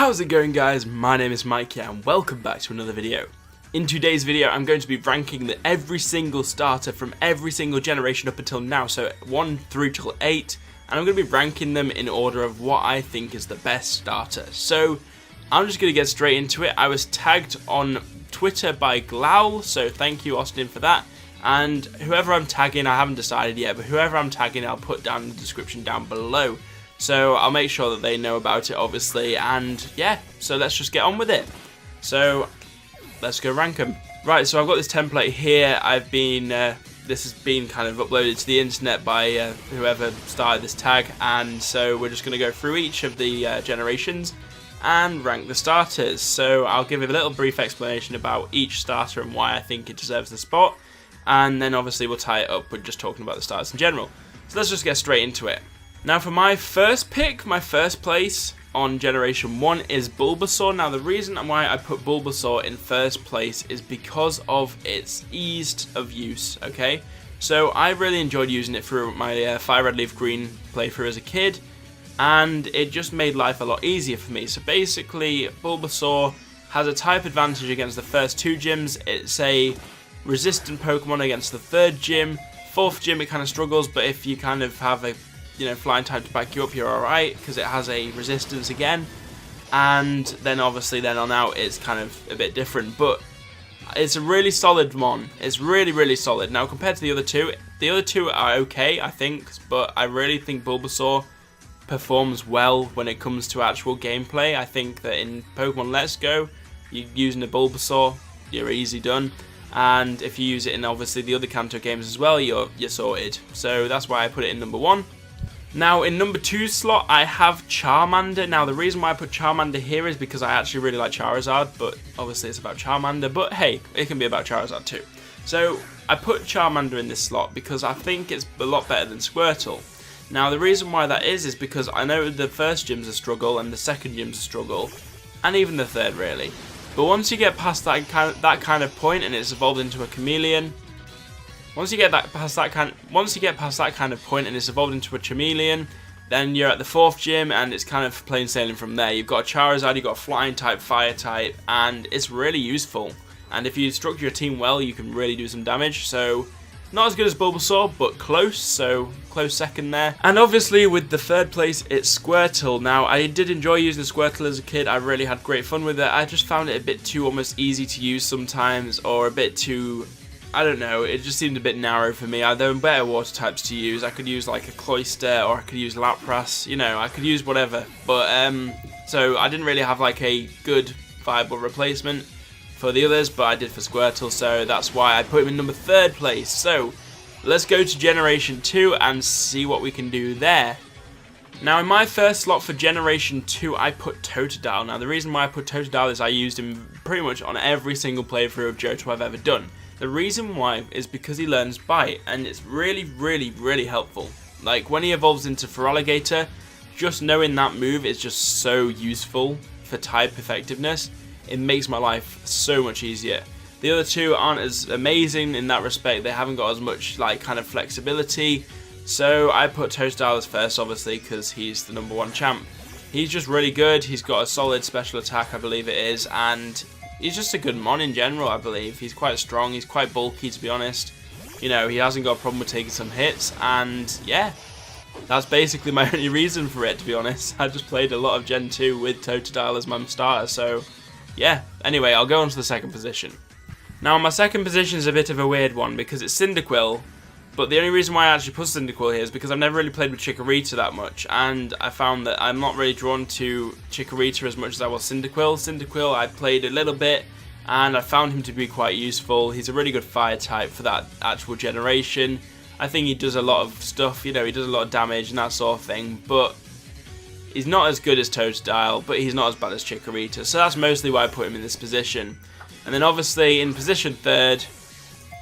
How's it going, guys? My name is Maikya and welcome back to another video. In today's video I'm going to be ranking every single starter from every single generation up until now, so 1 through till 8, and I'm going to be ranking them in order of what I think is the best starter. So I'm just going to get straight into it. I was tagged on Twitter by Glowl, so thank you Austin for that, and whoever I'm tagging, I haven't decided yet, but whoever I'm tagging I'll put down in the description down below. So I'll make sure that they know about it, obviously, and yeah, so let's just get on with it. So let's go rank them. Right, so I've got this template here. This has been kind of uploaded to the internet by whoever started this tag, and so we're just going to go through each of the generations and rank the starters. So I'll give a little brief explanation about each starter and why I think it deserves the spot, and then obviously we'll tie it up with just talking about the starters in general. So let's just get straight into it. Now for my first pick, my first place on Generation 1 is Bulbasaur. Now the reason why I put Bulbasaur in first place is because of its ease of use, okay? So I really enjoyed using it through my Fire Red Leaf Green playthrough as a kid, and it just made life a lot easier for me. So basically, Bulbasaur has a type advantage against the first 2 gyms. It's a resistant Pokemon against the 3rd gym. 4th gym it kind of struggles, but if you kind of have a flying type to back you up, you're alright, because it has a resistance again, and then obviously then on out it's kind of a bit different, but it's a really solid one. It's really solid. Now compared to the other two are okay, I think, but I really think Bulbasaur performs well when it comes to actual gameplay. I think that in Pokemon Let's Go, you're using a Bulbasaur, you're easy done, and if you use it in obviously the other Kanto games as well, you're sorted. So that's why I put it in number 1. Now in number 2 slot I have Charmander. Now the reason why I put Charmander here is because I actually really like Charizard, but obviously it's about Charmander, but hey, it can be about Charizard too. So I put Charmander in this slot because I think it's a lot better than Squirtle. Now the reason why that is because I know the first gym's a struggle and the second gym's a struggle, and even the third really. But once you get past that kind of point and it's evolved into a chameleon, Once you get past that kind of point and it's evolved into a chameleon, then you're at the 4th gym and it's kind of plain sailing from there. You've got a Charizard, you've got a flying type, fire type, and it's really useful. And if you structure your team well, you can really do some damage. So not as good as Bulbasaur, but close, so close second there. And obviously with the 3rd place, it's Squirtle. Now I did enjoy using Squirtle as a kid. I really had great fun with it. I just found it a bit too almost easy to use sometimes, or a bit too, I don't know, it just seemed a bit narrow for me. There were better water types to use. I could use like a Cloyster, or I could use Lapras, I could use whatever. But, so I didn't really have like a good viable replacement for the others, but I did for Squirtle, so that's why I put him in number 3rd place. So, let's go to Generation 2 and see what we can do there. Now in my first slot for Generation 2, I put Totodile. Now the reason why I put Totodile is I used him pretty much on every single playthrough of Johto I've ever done. The reason why is because he learns Bite, and it's really helpful. Like when he evolves into Feraligatr, just knowing that move is just so useful for type effectiveness. It makes my life so much easier. The other 2 aren't as amazing in that respect. They haven't got as much like kind of flexibility. So I put Totodile as first, obviously, because he's the number 1 champ. He's just really good. He's got a solid special attack, I believe it is, and he's just a good mon in general, I believe. He's quite strong, he's quite bulky, to be honest. He hasn't got a problem with taking some hits, and yeah, that's basically my only reason for it, to be honest. I just played a lot of Gen 2 with Totodile as my starter, so yeah. Anyway, I'll go on to the 2nd position. Now, my 2nd position is a bit of a weird one, because it's Cyndaquil, but the only reason why I actually put Cyndaquil here is because I've never really played with Chikorita that much, and I found that I'm not really drawn to Chikorita as much as I was Cyndaquil. Cyndaquil I played a little bit, and I found him to be quite useful. He's a really good fire type for that actual generation. I think he does a lot of stuff, he does a lot of damage and that sort of thing, but he's not as good as Totodile, but he's not as bad as Chikorita, so that's mostly why I put him in this position. And then obviously in position 3rd,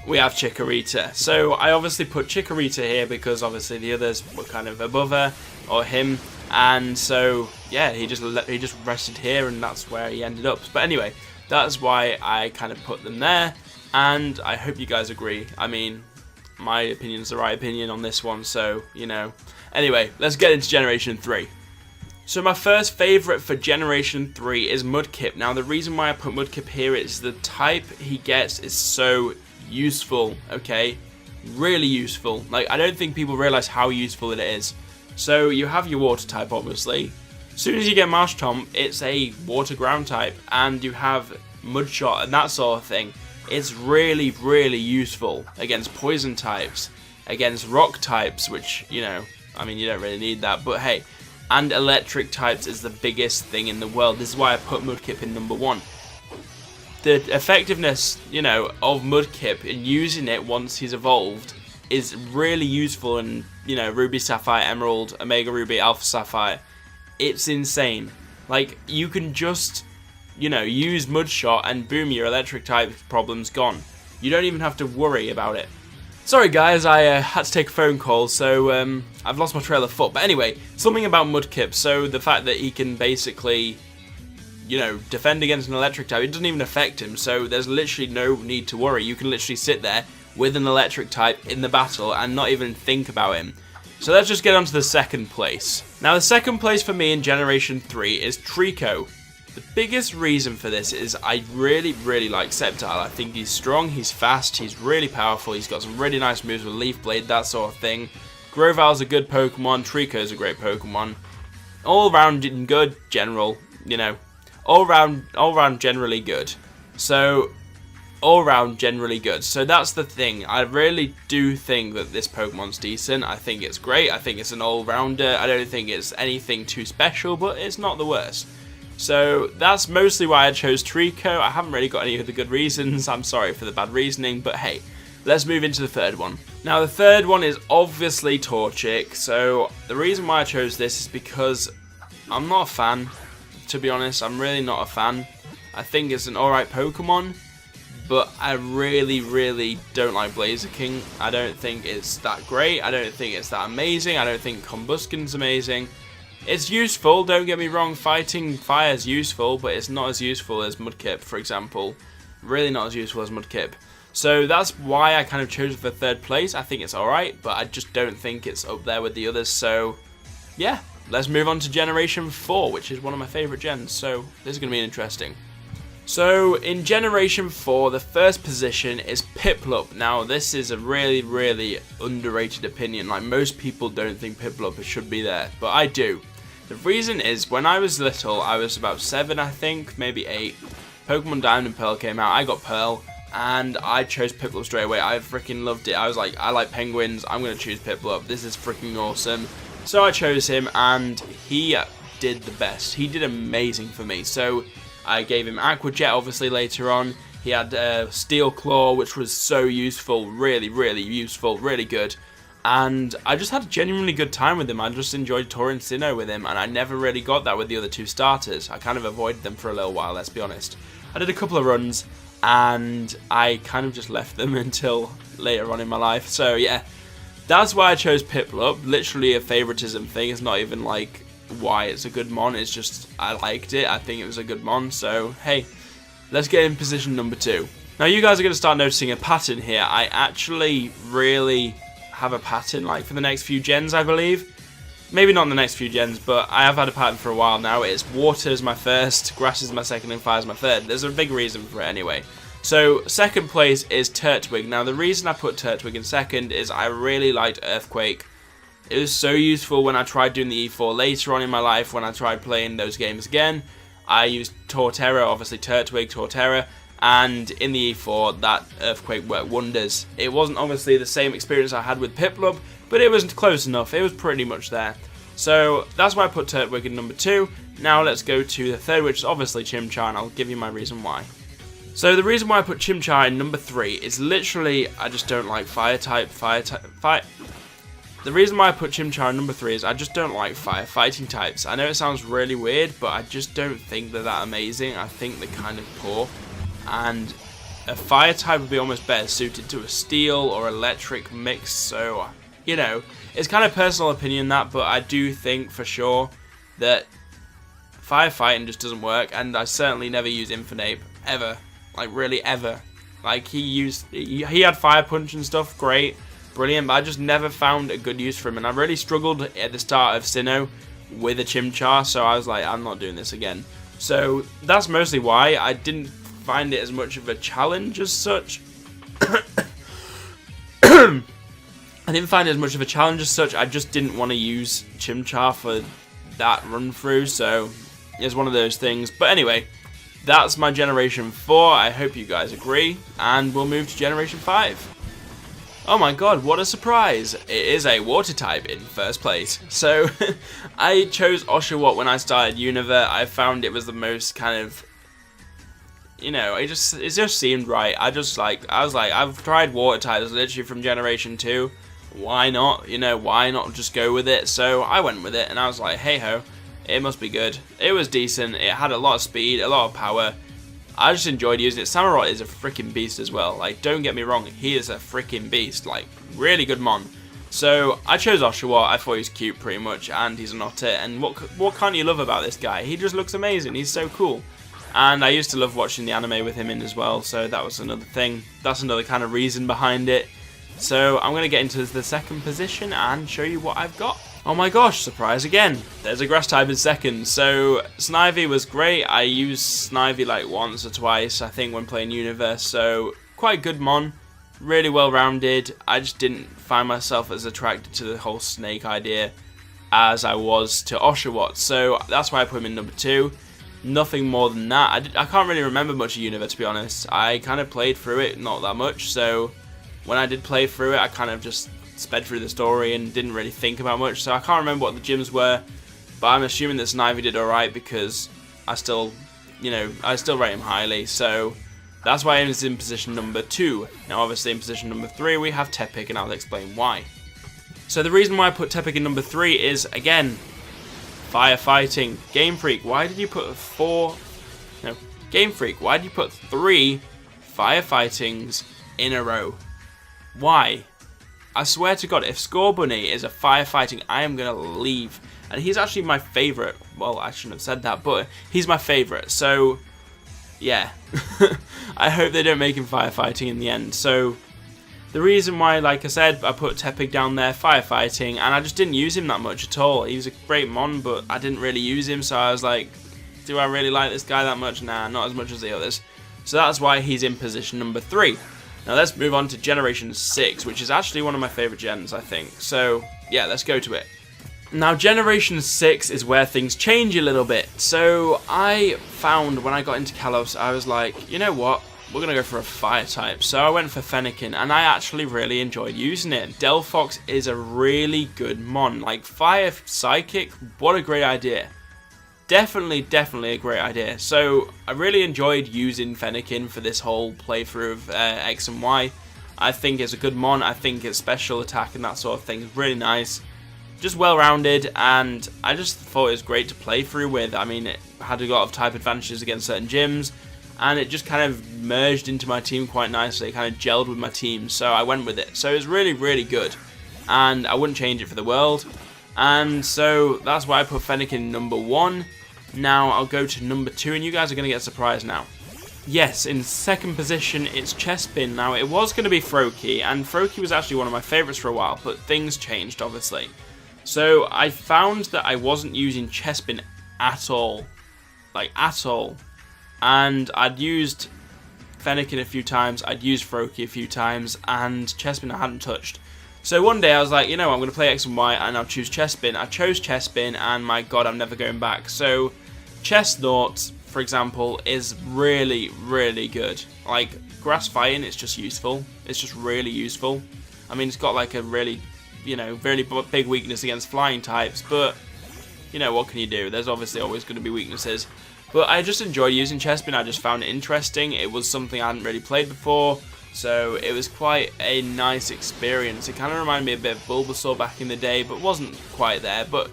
we have Chikorita. So I obviously put Chikorita here because obviously the others were kind of above her, or him, and so yeah, he just rested here, and that's where he ended up. But anyway, that's why I kind of put them there, and I hope you guys agree. I mean, my opinion's the right opinion on this one, so Anyway, let's get into Generation 3. So my first favourite for Generation 3 is Mudkip. Now the reason why I put Mudkip here is the type he gets is so useful, okay? Really useful. Like, I don't think people realise how useful it is. So you have your water type, obviously. As soon as you get Marshtomp, it's a water ground type. And you have Mudshot and that sort of thing. It's really, really useful against poison types, against rock types, which, you know, I mean, you don't really need that, but hey. And electric types is the biggest thing in the world. This is why I put Mudkip in number 1. The effectiveness, you know, of Mudkip in using it once he's evolved is really useful in, you know, Ruby, Sapphire, Emerald, Omega Ruby, Alpha Sapphire. It's insane. Like, you can just, you know, use Mudshot and boom, your electric type problem's gone. You don't even have to worry about it. Sorry guys, I had to take a phone call, so I've lost my trail of thought. But anyway, something about Mudkip. So the fact that he can basically, you know, defend against an electric type, it doesn't even affect him. So there's literally no need to worry. You can literally sit there with an electric type in the battle and not even think about him. So let's just get on to the second place. Now the second place for me in Generation 3 is Treecko. The biggest reason for this is I really, really like Sceptile. I think he's strong, he's fast, he's really powerful, he's got some really nice moves with Leaf Blade, that sort of thing. Groval's a good Pokemon, Treecko's a great Pokemon. All round good, general, you know. All round generally good. So, all round generally good. So that's the thing. I really do think that this Pokemon's decent. I think it's great. I think it's an all-rounder. I don't think it's anything too special, but it's not the worst. So that's mostly why I chose Treecko. I haven't really got any other good reasons. I'm sorry for the bad reasoning, but hey, let's move into the third one. Now the third one is obviously Torchic. So the reason why I chose this is because I'm not a fan, to be honest. I'm really not a fan. I think it's an alright Pokemon, but I really, really don't like Blaziken. I don't think it's that great. I don't think it's that amazing. I don't think Combusken's amazing. It's useful, don't get me wrong, fighting fire is useful, but it's not as useful as Mudkip, for example. Really not as useful as Mudkip. So that's why I kind of chose it for third place. I think it's alright, but I just don't think it's up there with the others. So, yeah, let's move on to Generation 4, which is one of my favourite gens. So, this is going to be interesting. So, in Generation 4, the first position is Piplup. Now, this is a really, really underrated opinion. Like, most people don't think Piplup should be there, but I do. The reason is, when I was little, I was about 7, I think, maybe 8. Pokemon Diamond and Pearl came out, I got Pearl, and I chose Piplup straight away. I freaking loved it. I was like, I like penguins, I'm going to choose Piplup. This is freaking awesome. So I chose him, and he did the best. He did amazing for me. So I gave him Aqua Jet, obviously, later on. He had Steel Claw, which was so useful, really, really useful, really good. And I just had a genuinely good time with him. I just enjoyed touring Sinnoh with him, and I never really got that with the other two starters. I kind of avoided them for a little while, let's be honest. I did a couple of runs, and I kind of just left them until later on in my life. So yeah, that's why I chose Piplup. Literally a favoritism thing. It's not even like why it's a good mon, it's just I liked it. I think it was a good mon, so hey, let's get in position number 2. Now you guys are going to start noticing a pattern here. I actually really have a pattern like for the next few gens, I believe. Maybe not in the next few gens, but I have had a pattern for a while now. It's water is my first, grass is my second, and fire is my third. There's a big reason for it anyway. So second place is Turtwig. Now the reason I put Turtwig in second is I really liked Earthquake. It was so useful when I tried doing the E4 later on in my life, when I tried playing those games again. I used Torterra, obviously Turtwig, Torterra, and in the E4 that Earthquake worked wonders. It wasn't obviously the same experience I had with Piplup, but it was close enough. It was pretty much there. So that's why I put Turtwig in number 2. Now let's go to the third, which is obviously Chimchar, and I'll give you my reason why. So the reason why I put Chimchar in number 3 is literally I just don't like The reason why I put Chimchar in number 3 is I just don't like fighting types. I know it sounds really weird, but I just don't think they're that amazing. I think they're kind of poor. And a fire type would be almost better suited to a steel or electric mix. So, you know, it's kind of personal opinion that, but I do think for sure that firefighting just doesn't work. And I certainly never use Infernape, ever. Like, really, ever. Like, he had Fire Punch and stuff, great. Brilliant, but I just never found a good use for him, and I really struggled at the start of Sinnoh with a Chimchar, so I was like, I'm not doing this again. So that's mostly why I didn't find it as much of a challenge as such. I didn't find it as much of a challenge as such. I just didn't want to use Chimchar for that run through, so it's one of those things. But anyway, that's my Generation 4. I hope you guys agree, and we'll move to Generation 5. Oh my god, what a surprise! It is a water type in first place. So, I chose Oshawott when I started Univert. I found it was the most kind of, you know, it just seemed right. I was like, I've tried water types literally from Generation 2. Why not? You know, why not just go with it? So, I went with it, and I was like, hey ho, it must be good. It was decent, it had a lot of speed, a lot of power. I just enjoyed using it. Sabor is a freaking beast as well. Like, don't get me wrong, he is a freaking beast. Like, really good mon. So, I chose Oshawott. I thought he was cute pretty much, and he's not it. And what can't you love about this guy? He just looks amazing. He's so cool. And I used to love watching the anime with him in as well, so that was another thing. That's another kind of reason behind it. So, I'm going to get into the second position and show you what I've got. Oh my gosh, surprise again. There's a grass type in second. So Snivy was great. I used Snivy like once or twice, I think, when playing Universe. So quite good mon. Really well rounded. I just didn't find myself as attracted to the whole snake idea as I was to Oshawott. So that's why I put him in number 2. Nothing more than that. I can't really remember much of Universe, to be honest. I kind of played through it, not that much. So when I did play through it, I kind of just sped through the story and didn't really think about much, so I can't remember what the gyms were, but I'm assuming that Snivy did alright because I still rate him highly, so that's why he's in position number 2. Now obviously in position number 3 we have Tepig, and I'll explain why. So the reason why I put Tepig in number 3 is, again, firefighting. Game Freak, why did you put 3 firefightings in a row? Why? I swear to God, if Scorbunny is a firefighting, I am going to leave. And he's actually my favourite. Well, I shouldn't have said that, but he's my favourite. So, yeah. I hope they don't make him firefighting in the end. So, the reason why, like I said, I put Tepig down there, firefighting, and I just didn't use him that much at all. He was a great mon, but I didn't really use him, so I was like, do I really like this guy that much? Nah, not as much as the others. So that's why he's in position number 3. Now let's move on to Generation 6, which is actually one of my favourite gens, I think. So, yeah, let's go to it. Now, Generation 6 is where things change a little bit. So, I found when I got into Kalos, I was like, you know what? We're going to go for a fire type. So, I went for Fennekin, and I actually really enjoyed using it. Delphox is a really good mon. Like, Fire Psychic, what a great idea. Definitely a great idea. So I really enjoyed using Fennekin for this whole playthrough of X and Y. I think it's a good mon. I think its special attack and that sort of thing is really nice. Just well-rounded, and I just thought it was great to play through with. I mean, it had a lot of type advantages against certain gyms, and it just kind of merged into my team quite nicely. It kind of gelled with my team, so I went with it. So it was really good, and I wouldn't change it for the world. And so that's why I put Fennekin number 1. Now I'll go to number 2, and you guys are going to get surprised now. Yes, in second position it's Chespin. Now it was going to be Froakie, and Froakie was actually one of my favourites for a while, but things changed obviously. So I found that I wasn't using Chespin at all. Like at all. And I'd used Fennekin a few times, I'd used Froakie a few times, and Chespin I hadn't touched. So one day I was like, you know, I'm going to play X and Y and I'll choose Chespin. I chose Chespin, and my god, I'm never going back. So Chestnut, for example, is really good. Like, grass fighting, it's just useful. It's just really useful. I mean, it's got like a really, you know, very big weakness against flying types, but, you know, what can you do? There's obviously always going to be weaknesses. But I just enjoy using Chespin. I just found it interesting. It was something I hadn't really played before. So it was quite a nice experience. It kind of reminded me a bit of Bulbasaur back in the day, but wasn't quite there. But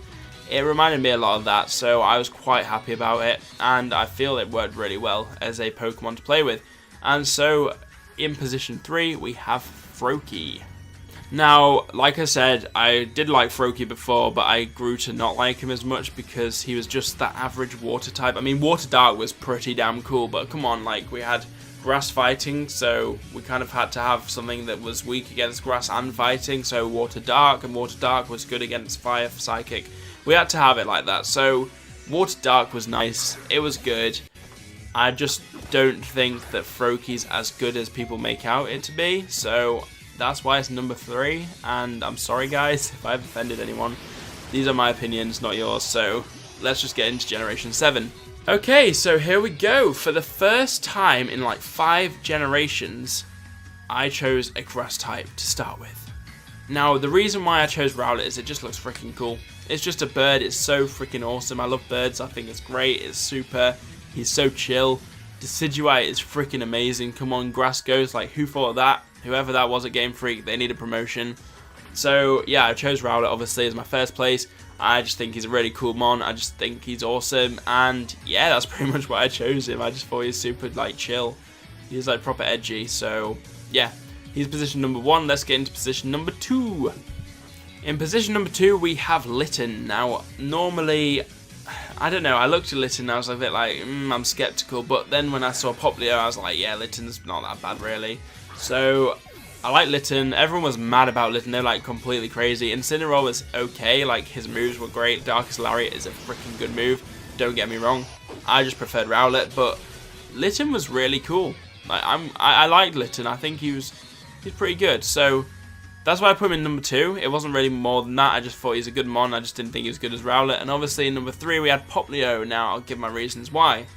it reminded me a lot of that, so I was quite happy about it. And I feel it worked really well as a Pokemon to play with. And so in position 3, we have Froakie. Now, like I said, I did like Froakie before, but I grew to not like him as much because he was just that average water type. I mean, Water Dark was pretty damn cool, but come on, like, we had grass fighting, so we kind of had to have something that was weak against grass and fighting, so Water Dark, and Water Dark was good against fire psychic, we had to have it like that. So Water Dark was nice, it was good. I just don't think that Froakie's as good as people make out it to be, so that's why it's number 3, and I'm sorry guys if I've offended anyone. These are my opinions, not yours, so let's just get into Generation 7. Okay, so here we go. For the first time in like 5 generations, I chose a grass type to start with. Now, the reason why I chose Rowlet is it just looks freaking cool. It's just a bird, it's so freaking awesome. I love birds, I think it's great, it's super, he's so chill. Decidueye is freaking amazing. Come on, grass goes, like who thought of that? Whoever that was at Game Freak, they need a promotion. So yeah, I chose Rowlet obviously as my first place. I just think he's a really cool mon. I just think he's awesome, and yeah, that's pretty much why I chose him. I just thought he was super like chill. He's like proper edgy. So yeah, he's position number 1. Let's get into position number 2. In position number 2, we have Litton. Now, normally, I don't know, I looked at Litton and I was a bit like, I'm skeptical, but then when I saw Poplio, I was like, yeah, Litton's not that bad really. So I like Litton. Everyone was mad about Litton. They're like completely crazy. Incineroar was okay. Like his moves were great. Darkest Lariat is a freaking good move. Don't get me wrong. I just preferred Rowlet, but Litton was really cool. Like I liked Litton. I think he's pretty good. So that's why I put him in number 2. It wasn't really more than that. I just thought he's a good mon. I just didn't think he was good as Rowlet. And obviously in number 3 we had Poplio. Now I'll give my reasons why.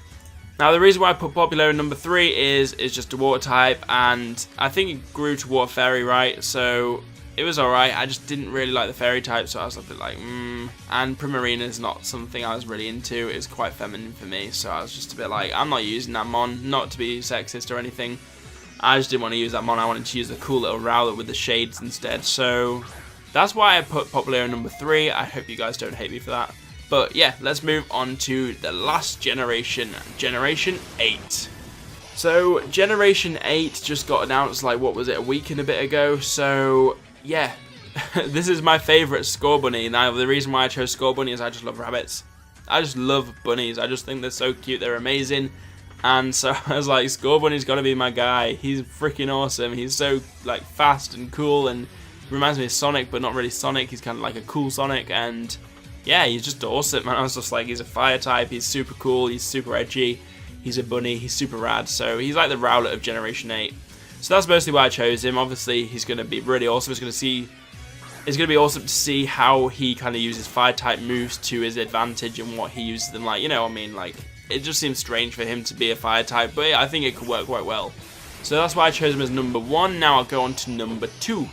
Now the reason why I put Poplio in number 3 is just a water type, and I think it grew to Water Fairy, right? So it was alright. I just didn't really like the fairy type, so I was a bit like, And Primarina is not something I was really into. It's quite feminine for me, so I was just a bit like, I'm not using that mon. Not to be sexist or anything. I just didn't want to use that mon. I wanted to use the cool little Rowlet with the shades instead. So that's why I put Poplio in number 3. I hope you guys don't hate me for that. But yeah, let's move on to the last generation, Generation 8. So Generation 8 just got announced like, what was it, a week and a bit ago. So yeah, this is my favourite Scorbunny. Now the reason why I chose Scorbunny is I just love rabbits. I just love bunnies. I just think they're so cute, they're amazing. And so I was like, Scorbunny's got to be my guy. He's freaking awesome. He's so like fast and cool, and reminds me of Sonic, but not really Sonic. He's kind of like a cool Sonic, and yeah, he's just awesome, man. I was just like, he's a fire type, he's super cool, he's super edgy, he's a bunny, he's super rad, so he's like the Rowlet of Generation 8. So that's mostly why I chose him. Obviously, he's going to be really awesome. It's going to be awesome to see how he kind of uses fire type moves to his advantage and what he uses them like, you know what I mean? Like, it just seems strange for him to be a fire type, but I think it could work quite well. So that's why I chose him as number 1. Now I'll go on to number 2.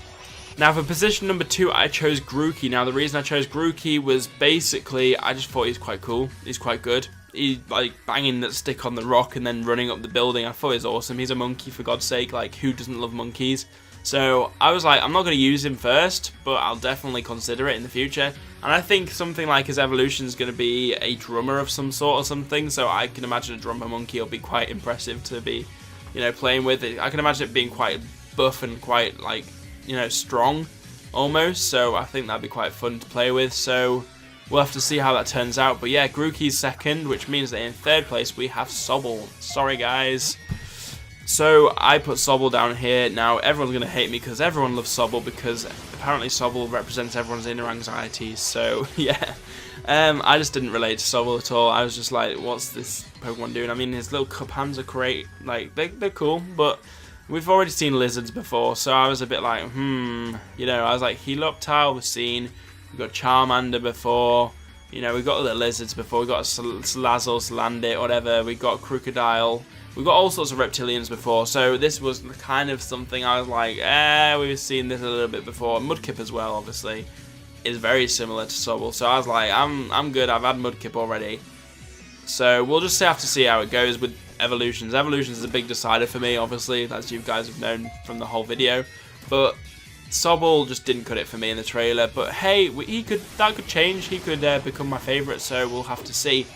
Now for position number 2, I chose Grookey. Now the reason I chose Grookey was basically, I just thought he's quite cool. He's quite good. He's like banging that stick on the rock and then running up the building. I thought he was awesome. He's a monkey, for God's sake. Like, who doesn't love monkeys? So I was like, I'm not going to use him first, but I'll definitely consider it in the future. And I think something like his evolution is going to be a drummer of some sort or something. So I can imagine a drummer monkey will be quite impressive to be, you know, playing with. I can imagine it being quite buff and quite like, you know, strong almost, so I think that'd be quite fun to play with. So we'll have to see how that turns out. But yeah, Grookey's second, which means that in 3rd place we have Sabor. Sorry guys. So I put Sabor down here. Now everyone's gonna hate me because everyone loves Sabor, because apparently Sabor represents everyone's inner anxieties. So yeah, I just didn't relate to Sabor at all. I was just like, what's this Pokemon doing? I mean, his little cup hands are great, like they're cool, but we've already seen lizards before, so I was a bit like, you know, I was like, Heloptile was seen, we've got Charmander before, you know, we've got other lizards before, we've got Salazzle, Salandit, whatever, we've got Crocodile, we've got all sorts of reptilians before, so this was kind of something I was like, we've seen this a little bit before. Mudkip as well, obviously, is very similar to Sobble, so I was like, I'm good, I've had Mudkip already. So we'll just have to see how it goes with evolutions. Evolutions is a big decider for me, obviously, as you guys have known from the whole video. But Sobble just didn't cut it for me in the trailer. But hey, that could change. He could become my favourite, so we'll have to see.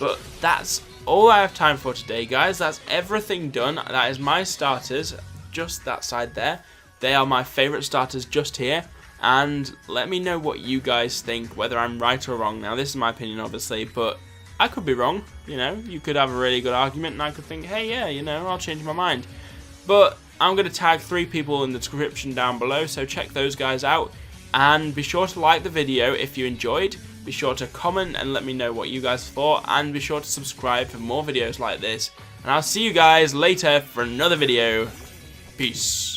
But that's all I have time for today, guys. That's everything done. That is my starters, just that side there. They are my favourite starters just here. And let me know what you guys think, whether I'm right or wrong. Now, this is my opinion, obviously, but I could be wrong, you know, you could have a really good argument and I could think, hey, yeah, you know, I'll change my mind. But I'm going to tag 3 people in the description down below, so check those guys out. And be sure to like the video if you enjoyed. Be sure to comment and let me know what you guys thought, and be sure to subscribe for more videos like this. And I'll see you guys later for another video. Peace.